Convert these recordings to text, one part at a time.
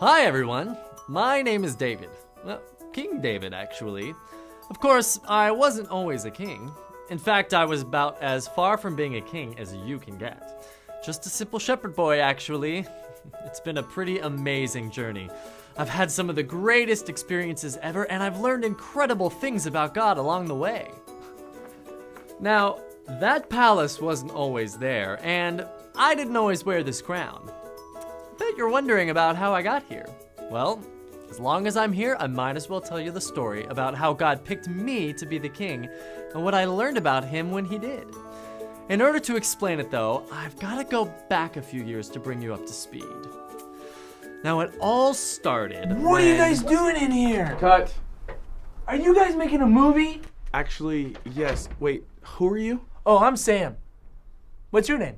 Hi everyone, my name is David. Well, King David, actually. Of course, I wasn't always a king. In fact, I was about as far from being a king as you can get. Just a simple shepherd boy, actually. It's been a pretty amazing journey. I've had some of the greatest experiences ever, and I've learned incredible things about God along the way. Now, that palace wasn't always there, and I didn't always wear this crown. Bet you're wondering about how I got here. Well, as long as I'm here, I might as well tell you the story about how God picked me to be the king and what I learned about him when he did. In order to explain it though, I've got to go back a few years to bring you up to speed. Now it all started What are you guys doing in here? Cut. Are you guys making a movie? Actually, yes. Wait, who are you? Oh, I'm Sam. What's your name?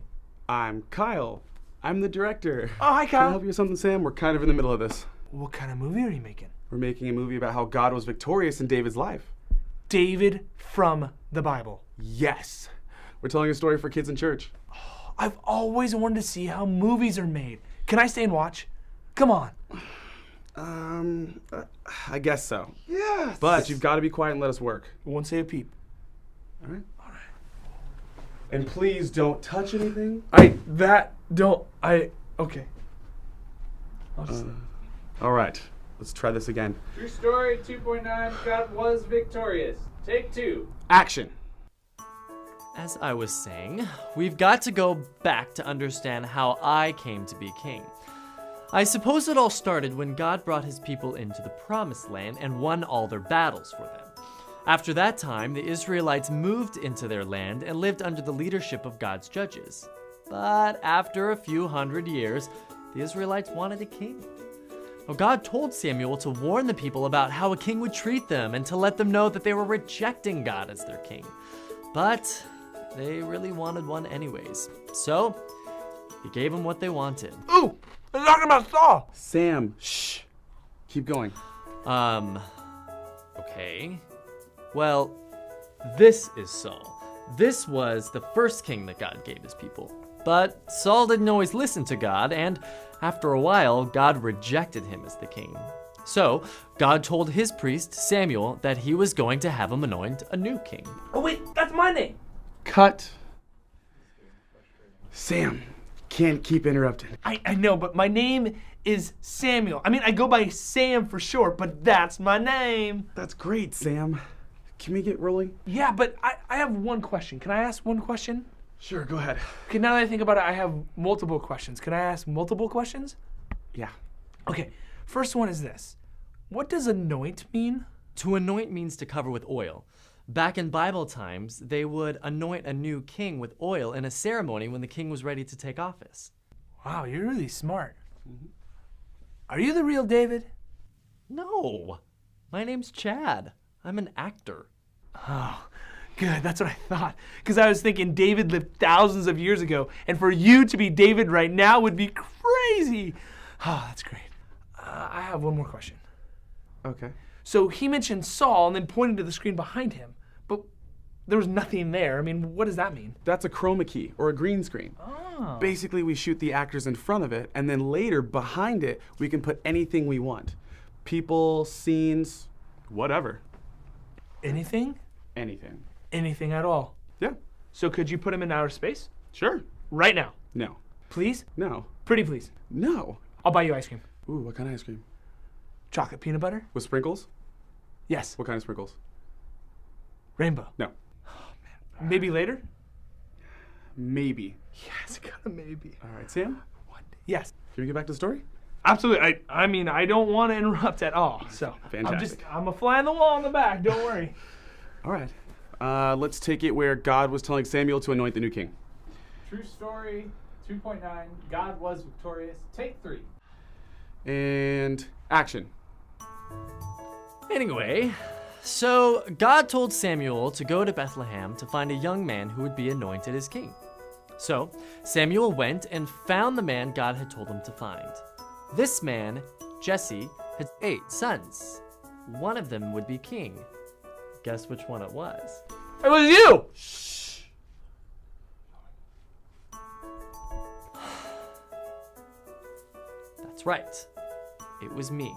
I'm Kyle. I'm the director. Oh, hi, Can I Kyle. help you with something, Sam? We're kind of in the middle of this. What kind of movie are you making? We're making a movie about how God was victorious in David's life. David from the Bible. Yes. We're telling a story for kids in church. I've always wanted to see how movies are made. Can I stay and watch? Come on. I guess so. Yes. But you've got to be quiet and let us work. Won't say a peep. All right? And please don't touch anything. Okay. All right. Let's try this again. True story 2.9, God was victorious. Take 2. Action. As I was saying, we've got to go back to understand how I came to be king. I suppose it all started when God brought his people into the promised land and won all their battles for them. After that time, the Israelites moved into their land and lived under the leadership of God's judges. But after a few hundred years, the Israelites wanted a king. Well, God told Samuel to warn the people about how a king would treat them and to let them know that they were rejecting God as their king. But they really wanted one anyways. So he gave them what they wanted. Ooh, they're talking about Saul. Sam, shh. Keep going. Okay. Well, this is Saul. This was the first king that God gave his people. But Saul didn't always listen to God, and after a while, God rejected him as the king. So, God told his priest, Samuel, that he was going to have him anoint a new king. Oh wait, that's my name. Cut. Sam, can't keep interrupting. I know, but my name is Samuel. I mean, I go by Sam for short, but that's my name. That's great, Sam. Can we get rolling? Yeah, but I have one question. Can I ask one question? Sure, go ahead. Okay, now that I think about it, I have multiple questions. Can I ask multiple questions? Yeah. Okay, first one is this. What does anoint mean? To anoint means to cover with oil. Back in Bible times, they would anoint a new king with oil in a ceremony when the king was ready to take office. Wow, you're really smart. Are you the real David? No, my name's Chad. I'm an actor. Oh, good, that's what I thought. Because I was thinking David lived thousands of years ago, and for you to be David right now would be crazy. Oh, that's great. I have one more question. Okay. So he mentioned Saul and then pointed to the screen behind him, but there was nothing there. I mean, what does that mean? That's a chroma key or a green screen. Oh. Basically, we shoot the actors in front of it, and then later, behind it, we can put anything we want. People, scenes, whatever. Anything? Anything. Anything at all. Yeah. So could you put him in outer space? Sure. Right now. No. Please? No. Pretty please. No. I'll buy you ice cream. Ooh, what kind of ice cream? Chocolate peanut butter? With sprinkles? Yes. What kind of sprinkles? Rainbow. No. Maybe later? Maybe. Yes, got a maybe. All right, Sam, Yes. can we get back to the story? Absolutely. I mean, I don't want to interrupt at all. So Fantastic. I'm a fly on the wall in the back. Don't worry. All right. Let's take it where God was telling Samuel to anoint the new king. True story 2.9, God was victorious. Take 3. And action. Anyway, so God told Samuel to go to Bethlehem to find a young man who would be anointed as king. So Samuel went and found the man God had told him to find. This man, Jesse, had 8 sons. One of them would be king. Guess which one it was? It was you. Shh. That's right. it was me.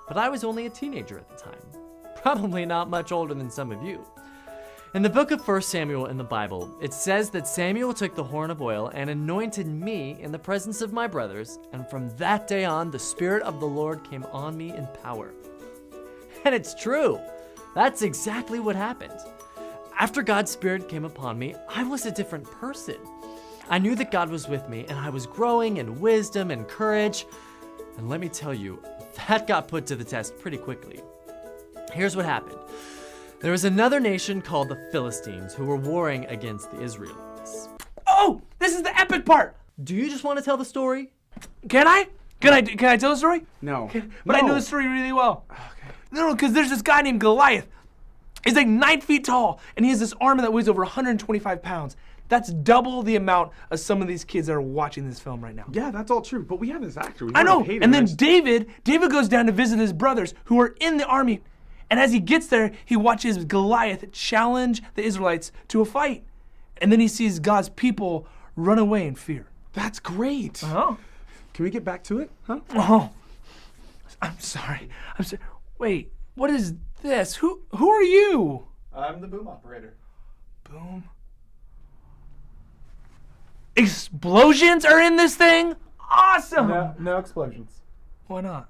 But I was only a teenager at the time, probably not much older than some of you. In the book of 1 Samuel in the Bible, it says that Samuel took the horn of oil and anointed me in the presence of my brothers, and from that day on, the Spirit of the Lord came on me in power. And it's true. That's exactly what happened. After God's Spirit came upon me, I was a different person. I knew that God was with me, and I was growing in wisdom and courage. And let me tell you, that got put to the test pretty quickly. Here's what happened. There was another nation called the Philistines who were warring against the Israelites. Oh, this is the epic part. Do you just want to tell the story? Can I? Can I tell the story? No. But I know the story really well. Okay. No, because there's this guy named Goliath. He's like 9 feet tall, and he has this armor that weighs over 125 pounds. That's double the amount of some of these kids that are watching this film right now. Yeah, that's all true. But we have this actor. I know. And then David goes down to visit his brothers who are in the army. And as he gets there, he watches Goliath challenge the Israelites to a fight. And then he sees God's people run away in fear. That's great. Oh. Can we get back to it? Huh? Oh. I'm sorry. Wait, what is this? Who are you? I'm the boom operator. Boom. Explosions are in this thing? Awesome! No explosions. Why not?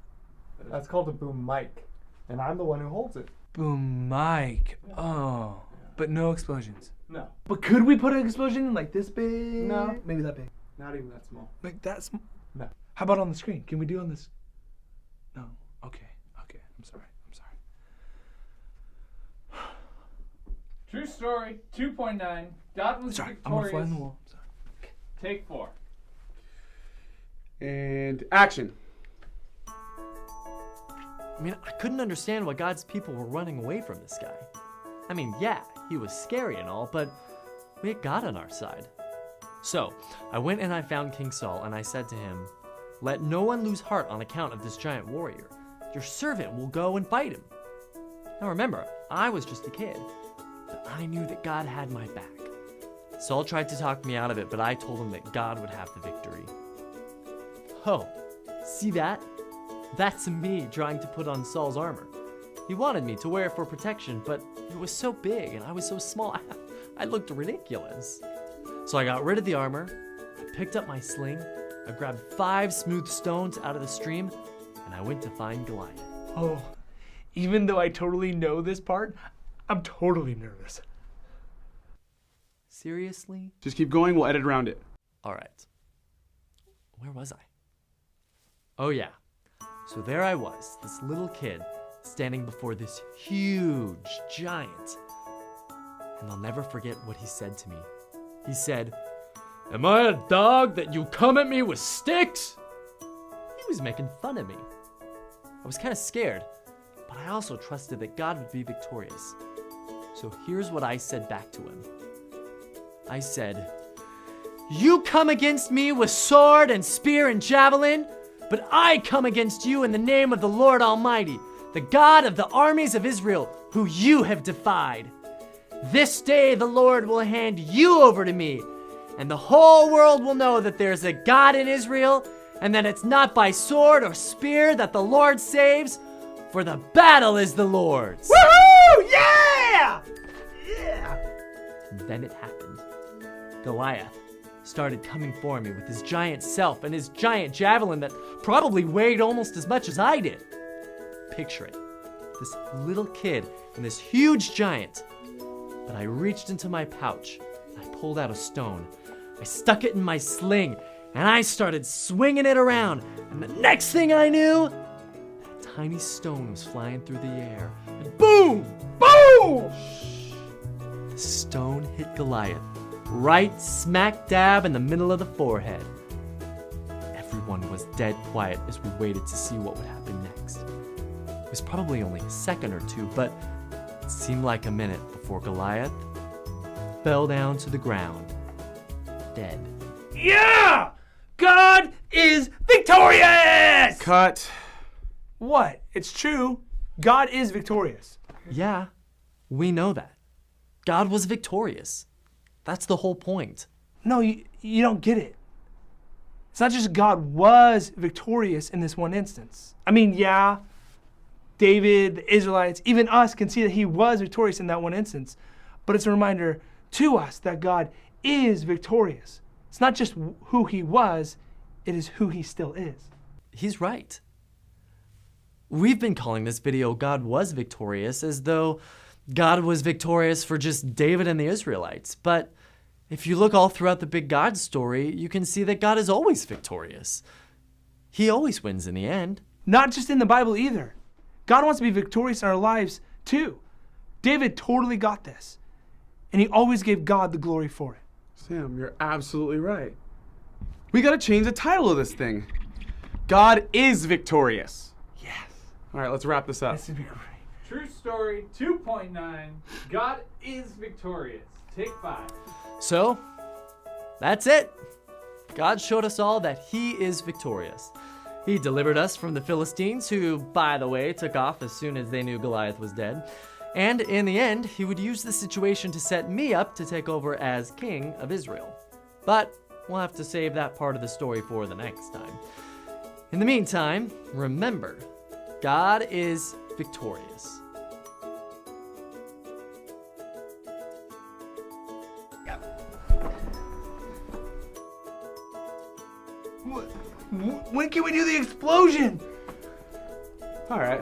That's called a boom mic, and I'm the one who holds it. Boom mic. Oh. But no explosions. No. But could we put an explosion in like this big? No. Maybe that big. Not even that small. Like that small? No. How about on the screen? Can we do on this? No. Okay. I'm sorry. True story, 2.9. God was Sorry, I'm gonna fly victorious. in the wall. Sorry. Take 4. And action. I mean, I couldn't understand why God's people were running away from this guy. I mean, yeah, he was scary and all, but we had God on our side. So, I went and I found King Saul, and I said to him, "Let no one lose heart on account of this giant warrior. Your servant will go and fight him." Now remember, I was just a kid, but I knew that God had my back. Saul tried to talk me out of it, but I told him that God would have the victory. Oh, see that? That's me trying to put on Saul's armor. He wanted me to wear it for protection, but it was so big and I was so small, I looked ridiculous. So I got rid of the armor, I picked up my sling, I grabbed 5 smooth stones out of the stream, and I went to find Goliath. Oh, even though I totally know this part, I'm totally nervous. Seriously? Just keep going. We'll edit around it. All right. Where was I? Oh yeah. So there I was, this little kid, standing before this huge giant. And I'll never forget what he said to me. He said, "Am I a dog that you come at me with sticks?" He was making fun of me. I was kind of scared, but I also trusted that God would be victorious. So here's what I said back to him. I said, "You come against me with sword and spear and javelin, but I come against you in the name of the Lord Almighty, the God of the armies of Israel, who you have defied. This day the Lord will hand you over to me, and the whole world will know that there is a God in Israel, and that it's not by sword or spear that the Lord saves, for the battle is the Lord's." Woohoo! Yeah! Yeah! And then it happened. Goliath started coming for me with his giant self and his giant javelin that probably weighed almost as much as I did. Picture it, this little kid and this huge giant. But I reached into my pouch and I pulled out a stone. I stuck it in my sling and I started swinging it around. And the next thing I knew, that tiny stone was flying through the air. And boom! Boom! The stone hit Goliath right smack dab in the middle of the forehead. Everyone was dead quiet as we waited to see what would happen next. It was probably only a second or two, but it seemed like a minute before Goliath fell down to the ground, dead. Yeah! God is victorious! Cut. What? It's true. God is victorious. Yeah, we know that. God was victorious. That's the whole point. No, you don't get it. It's not just God was victorious in this one instance. I mean, yeah, David, the Israelites, even us can see that he was victorious in that one instance. But it's a reminder to us that God is victorious. It's not just who he was, it is who he still is. He's right. We've been calling this video God Was Victorious as though God was victorious for just David and the Israelites. But if you look all throughout the big God story, you can see that God is always victorious. He always wins in the end. Not just in the Bible either. God wants to be victorious in our lives too. David totally got this. And he always gave God the glory for it. Sam, you're absolutely right. We got to change the title of this thing. God is victorious. Yes. All right, let's wrap this up. This would be great. True story 2.9. God is victorious. Take 5. So, that's it. God showed us all that he is victorious. He delivered us from the Philistines, who, by the way, took off as soon as they knew Goliath was dead. And in the end, he would use the situation to set me up to take over as king of Israel. But we'll have to save that part of the story for the next time. In the meantime, remember, God is victorious. When can we do the explosion? All right.